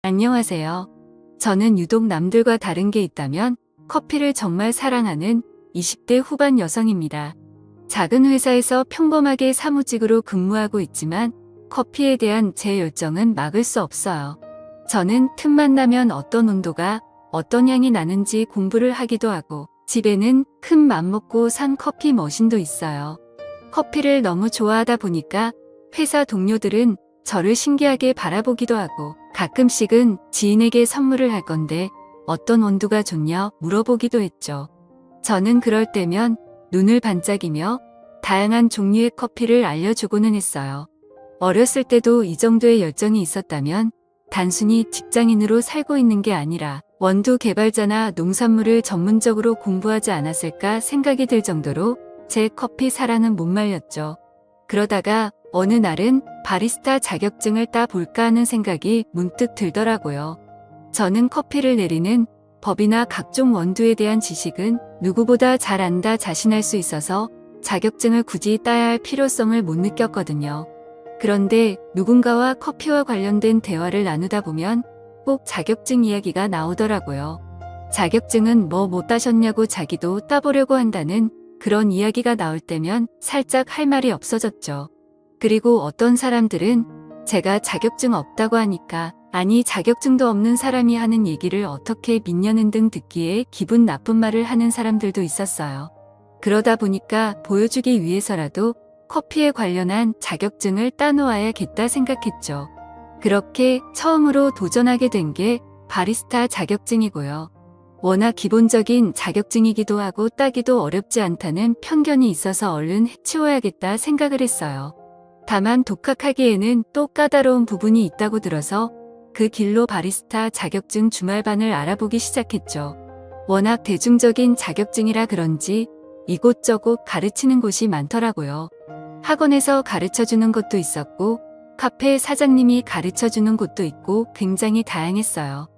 안녕하세요. 저는 유독 남들과 다른 게 있다면 커피를 정말 사랑하는 20대 후반 여성입니다. 작은 회사에서 평범하게 사무직으로 근무하고 있지만 커피에 대한 제 열정은 막을 수 없어요. 저는 틈만 나면 어떤 온도가 어떤 향이 나는지 공부를 하기도 하고 집에는 큰 맘먹고 산 커피 머신도 있어요. 커피를 너무 좋아하다 보니까 회사 동료들은 저를 신기하게 바라보기도 하고 가끔씩은 지인에게 선물을 할 건데 어떤 온도가 좋냐 물어보기도 했죠. 저는 그럴 때면 눈을 반짝이며 다양한 종류의 커피를 알려주고는 했어요. 어렸을 때도 이 정도의 열정이 있었다면 단순히 직장인으로 살고 있는 게 아니라 원두 개발자나 농산물을 전문적으로 공부하지 않았을까 생각이 들 정도로 제 커피 사랑은 못 말렸죠. 그러다가 어느 날은 바리스타 자격증을 따볼까 하는 생각이 문득 들더라고요. 저는 커피를 내리는 법이나 각종 원두에 대한 지식은 누구보다 잘 안다 자신할 수 있어서 자격증을 굳이 따야 할 필요성을 못 느꼈거든요. 그런데 누군가와 커피와 관련된 대화를 나누다 보면 꼭 자격증 이야기가 나오더라고요. 자격증은 뭐 못 따셨냐고 자기도 따보려고 한다는 그런 이야기가 나올 때면 살짝 할 말이 없어졌죠. 그리고 어떤 사람들은 제가 자격증 없다고 하니까 아니 자격증도 없는 사람이 하는 얘기를 어떻게 믿냐는 등 듣기에 기분 나쁜 말을 하는 사람들도 있었어요. 그러다 보니까 보여주기 위해서라도 커피에 관련한 자격증을 따놓아야겠다 생각했죠. 그렇게 처음으로 도전하게 된 게 바리스타 자격증이고요. 워낙 기본적인 자격증이기도 하고 따기도 어렵지 않다는 편견이 있어서 얼른 해치워야겠다 생각을 했어요. 다만 독학하기에는 또 까다로운 부분이 있다고 들어서 그 길로 바리스타 자격증 주말반을 알아보기 시작했죠. 워낙 대중적인 자격증이라 그런지 이곳저곳 가르치는 곳이 많더라고요. 학원에서 가르쳐주는 것도 있었고 카페 사장님이 가르쳐주는 곳도 있고 굉장히 다양했어요.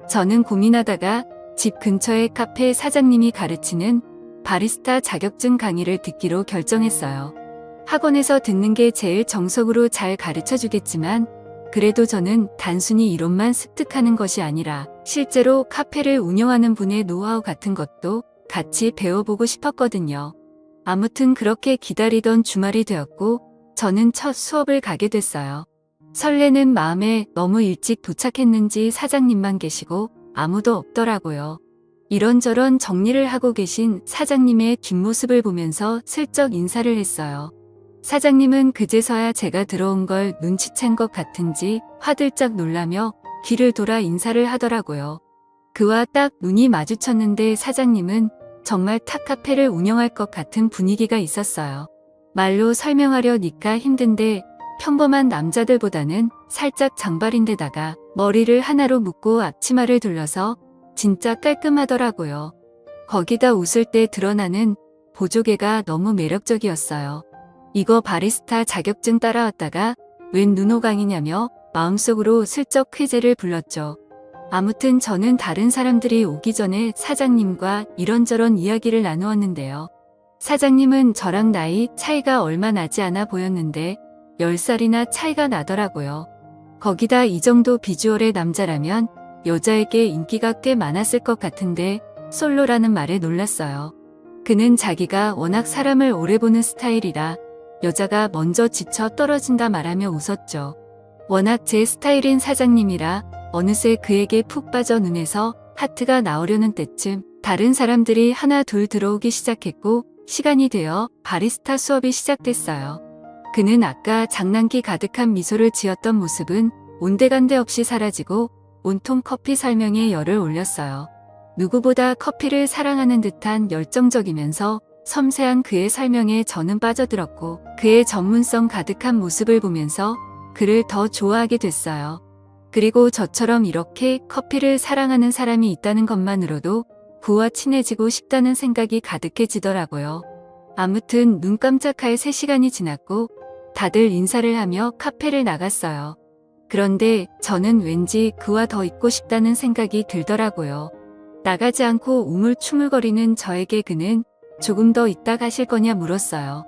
저는 고민하다가 집 근처의 카페 사장님이 가르치는 바리스타 자격증 강의를 듣기로 결정했어요. 학원에서 듣는 게 제일 정석으로 잘 가르쳐주겠지만 그래도 저는 단순히 이론만 습득하는 것이 아니라 실제로 카페를 운영하는 분의 노하우 같은 것도 같이 배워보고 싶었거든요. 아무튼 그렇게 기다리던 주말이 되었고 저는 첫 수업을 가게 됐어요. 설레는 마음에 너무 일찍 도착했는지 사장님만 계시고 아무도 없더라고요. 이런저런 정리를 하고 계신 사장님의 뒷모습을 보면서 슬쩍 인사를 했어요. 사장님은 그제서야 제가 들어온 걸 눈치챈 것 같은지 화들짝 놀라며 뒤를 돌아 인사를 하더라고요. 그와 딱 눈이 마주쳤는데 사장님은 정말 탑카페를 운영할 것 같은 분위기가 있었어요. 말로 설명하려니까 힘든데 평범한 남자들보다는 살짝 장발인데다가 머리를 하나로 묶고 앞치마를 둘러서 진짜 깔끔하더라고요. 거기다 웃을 때 드러나는 보조개가 너무 매력적이었어요. 이거 바리스타 자격증 따라왔다가 웬 눈호강이냐며 마음속으로 슬쩍 쾌재를 불렀죠. 아무튼 저는 다른 사람들이 오기 전에 사장님과 이런저런 이야기를 나누었는데요. 사장님은 저랑 나이 차이가 얼마 나지 않아 보였는데 10살이나 차이가 나더라고요. 거기다 이 정도 비주얼의 남자라면 여자에게 인기가 꽤 많았을 것 같은데 솔로라는 말에 놀랐어요. 그는 자기가 워낙 사람을 오래 보는 스타일이라 여자가 먼저 지쳐 떨어진다 말하며 웃었죠. 워낙 제 스타일인 사장님이라 어느새 그에게 푹 빠져 눈에서 하트가 나오려는 때쯤 다른 사람들이 하나 둘 들어오기 시작했고 시간이 되어 바리스타 수업이 시작됐어요. 그는 아까 장난기 가득한 미소를 지었던 모습은 온데간데 없이 사라지고 온통 커피 설명에 열을 올렸어요. 누구보다 커피를 사랑하는 듯한 열정적이면서 섬세한 그의 설명에 저는 빠져들었고 그의 전문성 가득한 모습을 보면서 그를 더 좋아하게 됐어요. 그리고 저처럼 이렇게 커피를 사랑하는 사람이 있다는 것만으로도 그와 친해지고 싶다는 생각이 가득해지더라고요. 아무튼 눈 깜짝할 3시간이 지났고 다들 인사를 하며 카페를 나갔어요. 그런데 저는 왠지 그와 더 있고 싶다는 생각이 들더라고요. 나가지 않고 우물쭈물거리는 저에게 그는 조금 더 있다 가실 거냐 물었어요.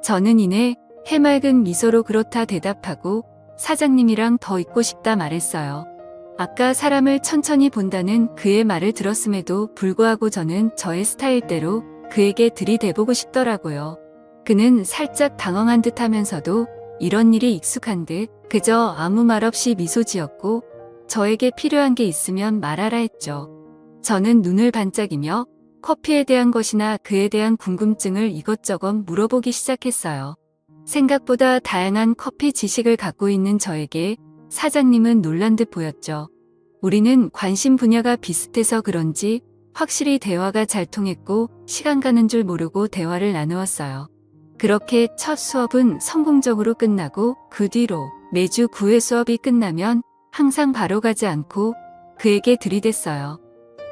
저는 이내 해맑은 미소로 그렇다 대답하고 사장님이랑 더 있고 싶다 말했어요. 아까 사람을 천천히 본다는 그의 말을 들었음에도 불구하고 저는 저의 스타일대로 그에게 들이대보고 싶더라고요. 그는 살짝 당황한 듯 하면서도 이런 일이 익숙한 듯 그저 아무 말 없이 미소 지었고 저에게 필요한 게 있으면 말하라 했죠. 저는 눈을 반짝이며 커피에 대한 것이나 그에 대한 궁금증을 이것저것 물어보기 시작했어요. 생각보다 다양한 커피 지식을 갖고 있는 저에게 사장님은 놀란 듯 보였죠. 우리는 관심 분야가 비슷해서 그런지 확실히 대화가 잘 통했고 시간 가는 줄 모르고 대화를 나누었어요. 그렇게 첫 수업은 성공적으로 끝나고 그 뒤로 매주 9회 수업이 끝나면 항상 바로 가지 않고 그에게 들이댔어요.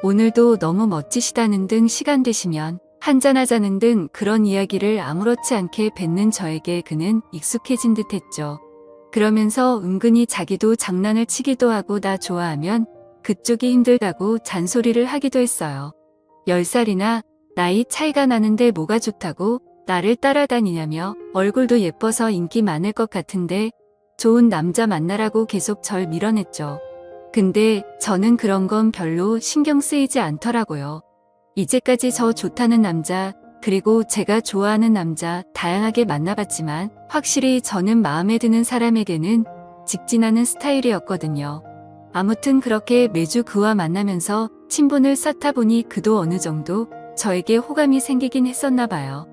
오늘도 너무 멋지시다는 등 시간 되시면 한잔하자는 등 그런 이야기를 아무렇지 않게 뱉는 저에게 그는 익숙해진 듯 했죠. 그러면서 은근히 자기도 장난을 치기도 하고 나 좋아하면 그쪽이 힘들다고 잔소리를 하기도 했어요. 10살이나 나이 차이가 나는데 뭐가 좋다고 나를 따라다니냐며 얼굴도 예뻐서 인기 많을 것 같은데 좋은 남자 만나라고 계속 절 밀어냈죠. 근데 저는 그런 건 별로 신경 쓰이지 않더라고요. 이제까지 저 좋다는 남자, 그리고 제가 좋아하는 남자 다양하게 만나봤지만 확실히 저는 마음에 드는 사람에게는 직진하는 스타일이었거든요. 아무튼 그렇게 매주 그와 만나면서 친분을 쌓다 보니 그도 어느 정도 저에게 호감이 생기긴 했었나 봐요.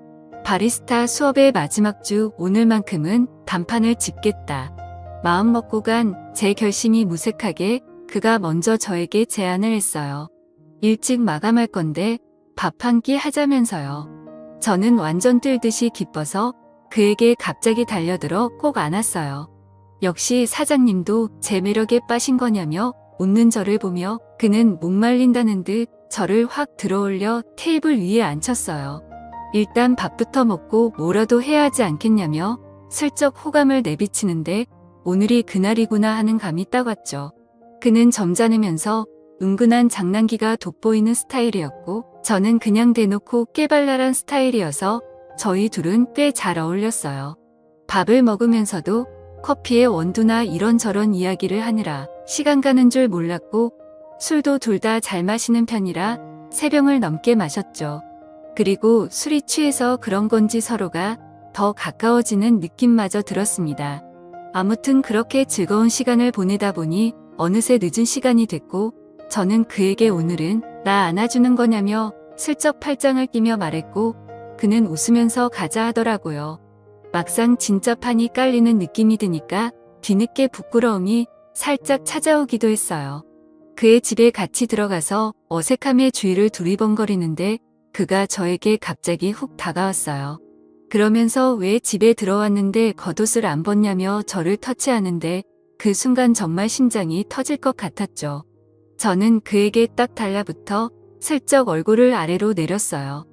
바리스타 수업의 마지막 주 오늘만큼은 단판을 짓겠다. 마음 먹고 간 제 결심이 무색하게 그가 먼저 저에게 제안을 했어요. 일찍 마감할 건데 밥 한 끼 하자면서요. 저는 완전 뜰듯이 기뻐서 그에게 갑자기 달려들어 꼭 안았어요. 역시 사장님도 제 매력에 빠신 거냐며 웃는 저를 보며 그는 목말린다는 듯 저를 확 들어올려 테이블 위에 앉혔어요. 일단 밥부터 먹고 뭐라도 해야 하지 않겠냐며 슬쩍 호감을 내비치는데 오늘이 그날이구나 하는 감이 딱 왔죠. 그는 점잖으면서 은근한 장난기가 돋보이는 스타일이었고 저는 그냥 대놓고 깨발랄한 스타일이어서 저희 둘은 꽤 잘 어울렸어요. 밥을 먹으면서도 커피의 원두나 이런저런 이야기를 하느라 시간 가는 줄 몰랐고 술도 둘 다 잘 마시는 편이라 3병을 넘게 마셨죠. 그리고 술이 취해서 그런 건지 서로가 더 가까워지는 느낌마저 들었습니다. 아무튼 그렇게 즐거운 시간을 보내다 보니 어느새 늦은 시간이 됐고 저는 그에게 오늘은 나 안아주는 거냐며 슬쩍 팔짱을 끼며 말했고 그는 웃으면서 가자 하더라고요. 막상 진짜 판이 깔리는 느낌이 드니까 뒤늦게 부끄러움이 살짝 찾아오기도 했어요. 그의 집에 같이 들어가서 어색함의 주위를 두리번거리는데 그가 저에게 갑자기 훅 다가왔어요. 그러면서 왜 집에 들어왔는데 겉옷을 안 벗냐며 저를 터치하는데 그 순간 정말 심장이 터질 것 같았죠. 저는 그에게 딱 달라붙어 슬쩍 얼굴을 아래로 내렸어요.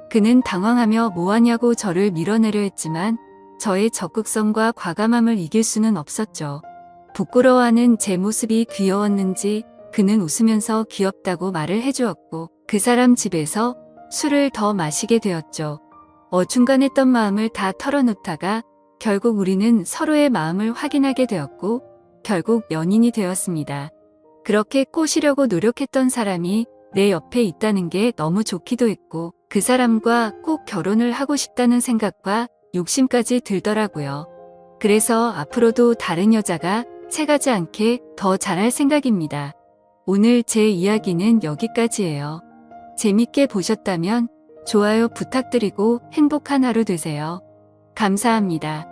그는 당황하며 뭐하냐고 저를 밀어내려 했지만 저의 적극성과 과감함을 이길 수는 없었죠. 부끄러워하는 제 모습이 귀여웠는지 그는 웃으면서 귀엽다고 말을 해주었고 그 사람 집에서 술을 더 마시게 되었죠. 어중간했던 마음을 다 털어놓다가 결국 우리는 서로의 마음을 확인하게 되었고 결국 연인이 되었습니다. 그렇게 꼬시려고 노력했던 사람이 내 옆에 있다는 게 너무 좋기도 했고 그 사람과 꼭 결혼을 하고 싶다는 생각과 욕심까지 들더라고요. 그래서 앞으로도 다른 여자가 채가지 않게 더 잘할 생각입니다. 오늘 제 이야기는 여기까지예요. 재밌게 보셨다면 좋아요 부탁드리고 행복한 하루 되세요. 감사합니다.